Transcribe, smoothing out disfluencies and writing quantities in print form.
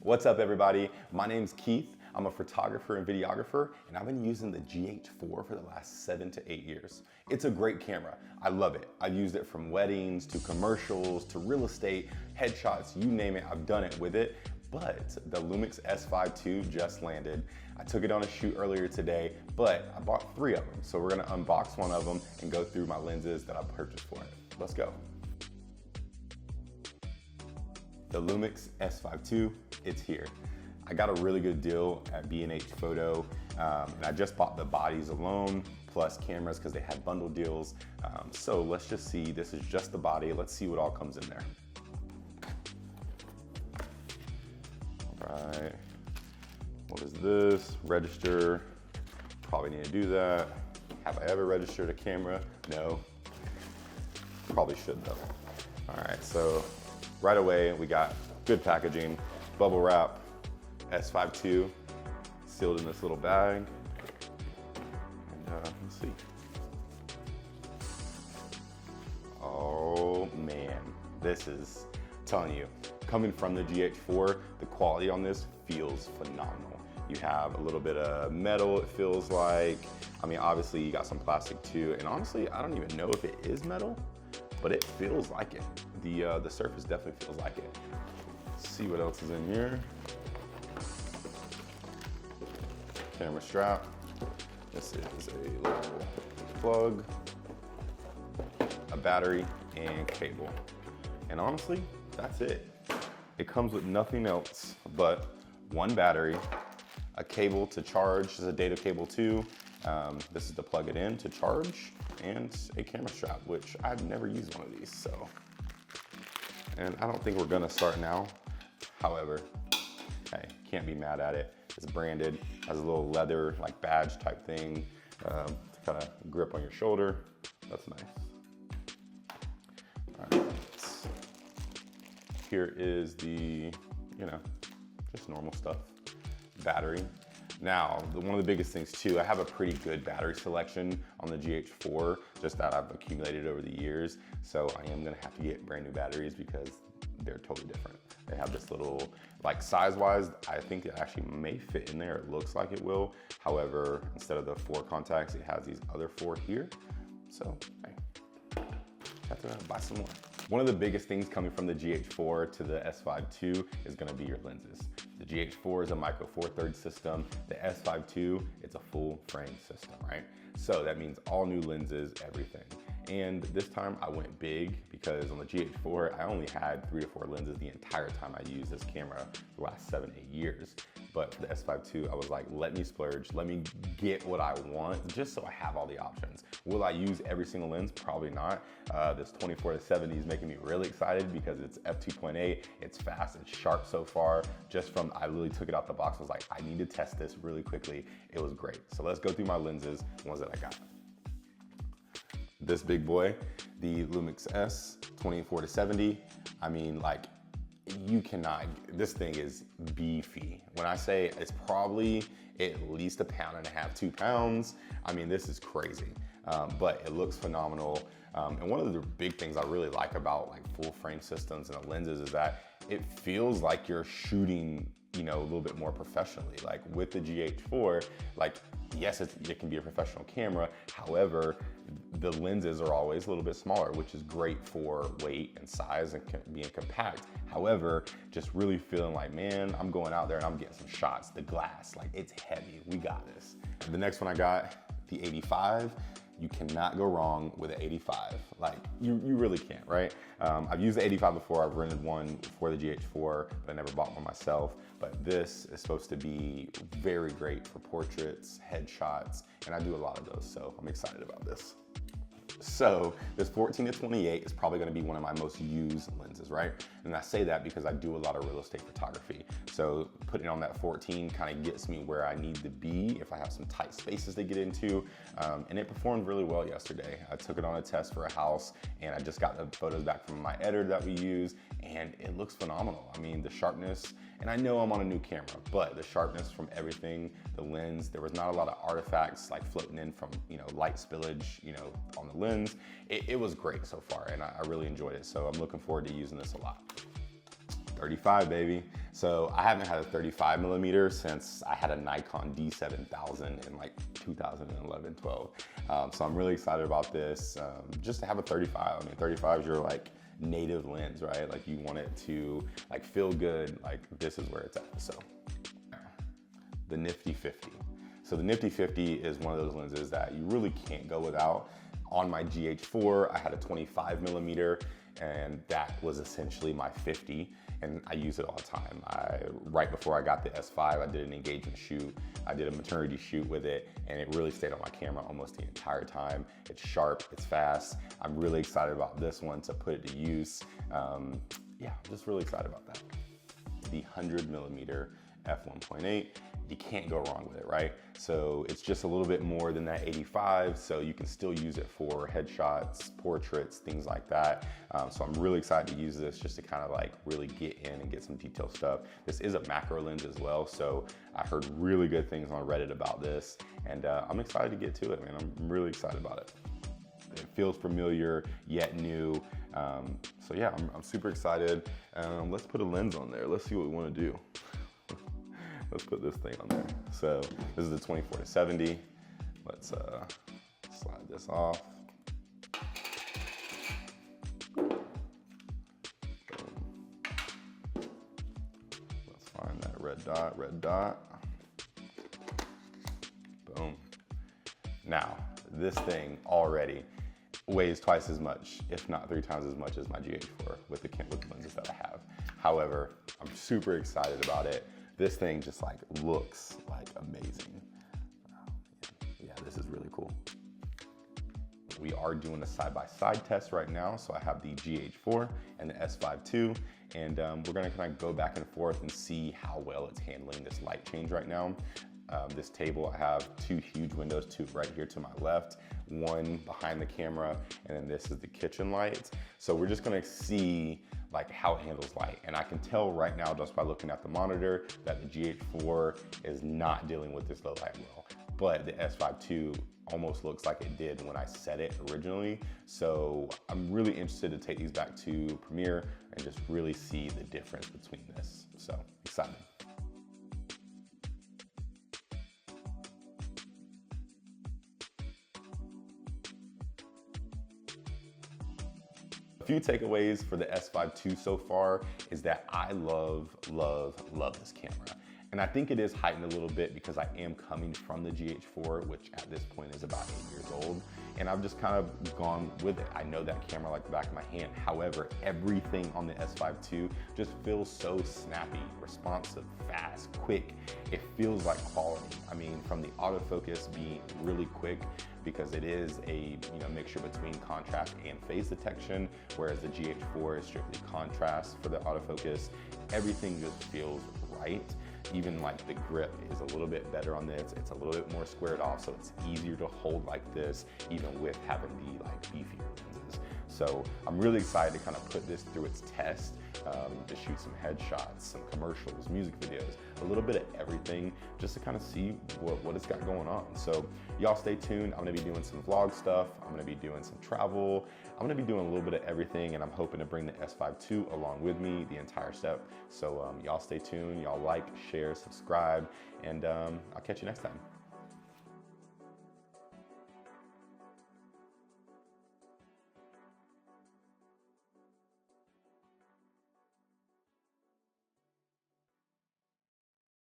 What's up, everybody? My name's Keith. I'm a photographer and videographer, and I've been using the GH4 for the last 7 to 8 years. It's a great camera. I love it. I've used it from weddings to commercials to real estate, headshots, you name it, I've done it with it. But the Lumix S5II just landed. I took it on a shoot earlier today, but I bought 3 of them. So we're gonna unbox one of them and go through my lenses that I purchased for it. Let's go. The Lumix S5II, it's here. I got a really good deal at B&H Photo, and I just bought the bodies alone, plus cameras because they had bundle deals. So let's just see, this is just the body. Let's see what all comes in there. All right, what is this? Register, probably need to do that. Have I ever registered a camera? No, probably should though. All right, so right away, we got good packaging, bubble wrap, S5II, sealed in this little bag. And let's see. Oh man, this is, I'm telling you, coming from the GH4, the quality on this feels phenomenal. You have a little bit of metal, it feels like. I mean, obviously you got some plastic too, and honestly, I don't even know if it is metal, but it feels like it. The surface definitely feels like it. Let's see what else is in here. Camera strap. This is a little plug, a battery, and cable. And honestly, that's it. It comes with nothing else but one battery, a cable to charge. This is a data cable too. This is to plug it in to charge, and a camera strap, which I've never used one of these, so. And I don't think we're gonna start now. However, hey, can't be mad at it. It's branded, has a little leather, like badge type thing to kind of grip on your shoulder. That's nice. All right. Here is the, just normal stuff. Battery. Now, one of the biggest things too, I have a pretty good battery selection on the GH4, just that I've accumulated over the years. So I am gonna have to get brand new batteries because they're totally different. They have this little, like size-wise, I think it actually may fit in there. It looks like it will. However, instead of the 4 contacts, it has these other 4 here. So, hey, have to buy some more. One of the biggest things coming from the GH4 to the S5II is gonna be your lenses. The GH4 is a micro four thirds system. The S5II, it's a full frame system, right? So that means all new lenses, everything. And this time I went big because on the GH4, I only had 3 to 4 lenses the entire time I used this camera the last 7, 8 years. But for the S5II, I was like, let me splurge, let me get what I want, just so I have all the options. Will I use every single lens? Probably not. This 24-70 is making me really excited because it's f2.8, it's fast, it's sharp so far. Just from, I literally took it out the box, I was like, I need to test this really quickly. It was great. So let's go through my lenses, the ones that I got. This big boy, the Lumix S 24-70. I mean, like, you cannot, this thing is beefy. When I say it's probably at least 1.5 pounds, 2 pounds, I mean, this is crazy, but it looks phenomenal. And one of the big things I really like about like full frame systems and the lenses is that it feels like you're shooting, a little bit more professionally. Like with the GH4, like, yes, it can be a professional camera. However, the lenses are always a little bit smaller, which is great for weight and size and being compact. However, just really feeling like, man, I'm going out there and I'm getting some shots. The glass, like, it's heavy. We got this. The next one I got, the 85. You cannot go wrong with an 85. Like, you really can't, right? I've used the 85 before. I've rented one for the GH4, but I never bought one myself. But this is supposed to be very great for portraits, headshots, and I do a lot of those, so I'm excited about this. So this 14-28 is probably gonna be one of my most used lenses, right? And I say that because I do a lot of real estate photography. So putting on that 14 kind of gets me where I need to be if I have some tight spaces to get into. And it performed really well yesterday. I took it on a test for a house and I just got the photos back from my editor that we use, and it looks phenomenal. I mean, the sharpness, and I know I'm on a new camera, but the sharpness from everything, the lens, there was not a lot of artifacts like floating in from, light spillage, on the lens. It was great so far, and I really enjoyed it. So I'm looking forward to using this a lot. 35, baby. So I haven't had a 35 millimeter since I had a Nikon D7000 in like 2011, 12. So I'm really excited about this, just to have a 35. I mean, 35 is your like native lens, right? Like you want it to like feel good, like this is where it's at. So the Nifty 50. So the Nifty 50 is one of those lenses that you really can't go without. On my GH4, I had a 25 millimeter, and that was essentially my 50, and I use it all the time. Right before I got the S5, I did an engagement shoot. I did a maternity shoot with it, and it really stayed on my camera almost the entire time. It's sharp, it's fast. I'm really excited about this one to put it to use. Yeah, I'm just really excited about that. The 100 millimeter f1.8. You can't go wrong with it, right? So it's just a little bit more than that 85, so you can still use it for headshots, portraits, things like that. So I'm really excited to use this just to kind of like really get in and get some detailed stuff. This is a macro lens as well, so I heard really good things on Reddit about this, and I'm excited to get to it, man. I'm really excited about it. It feels familiar, yet new. So yeah, I'm super excited. Let's put a lens on there. Let's see what we want to do. Let's put this thing on there. So this is the 24-70. Let's slide this off. Boom. Let's find that red dot. Boom. Now, this thing already weighs twice as much, if not 3 times as much as my GH4 with the lenses that I have. However, I'm super excited about it. This thing just like looks like amazing. Yeah, this is really cool. We are doing a side-by-side test right now. So I have the GH4 and the S5II, and we're gonna kind of go back and forth and see how well it's handling this light change right now. This table, I have 2 huge windows, 2 right here to my left, 1 behind the camera, and then this is the kitchen lights. So we're just gonna see like how it handles light. And I can tell right now just by looking at the monitor that the GH4 is not dealing with this low light well, but the S5II almost looks like it did when I set it originally. So I'm really interested to take these back to Premiere and just really see the difference between this. So excited. A few takeaways for the S5II so far is that I love this camera. And I think it is heightened a little bit because I am coming from the GH4, which at this point is about 8 years old. And I've just kind of gone with it. I know that camera like the back of my hand. However, everything on the S5II just feels so snappy, responsive, fast, quick. It feels like quality. I mean, from the autofocus being really quick, because it is a mixture between contrast and phase detection, whereas the GH4 is strictly contrast for the autofocus. Everything just feels right. Even like the grip is a little bit better on this. It's a little bit more squared off, so it's easier to hold like this, even with having the like beefier lenses. So I'm really excited to kind of put this through its test, to shoot some headshots, some commercials, music videos, a little bit of everything, just to kind of see what it's got going on. So y'all stay tuned. I'm gonna be doing some vlog stuff. I'm gonna be doing some travel. I'm gonna be doing a little bit of everything, and I'm hoping to bring the S5II along with me the entire step. So y'all stay tuned. Y'all like, share, subscribe, and I'll catch you next time.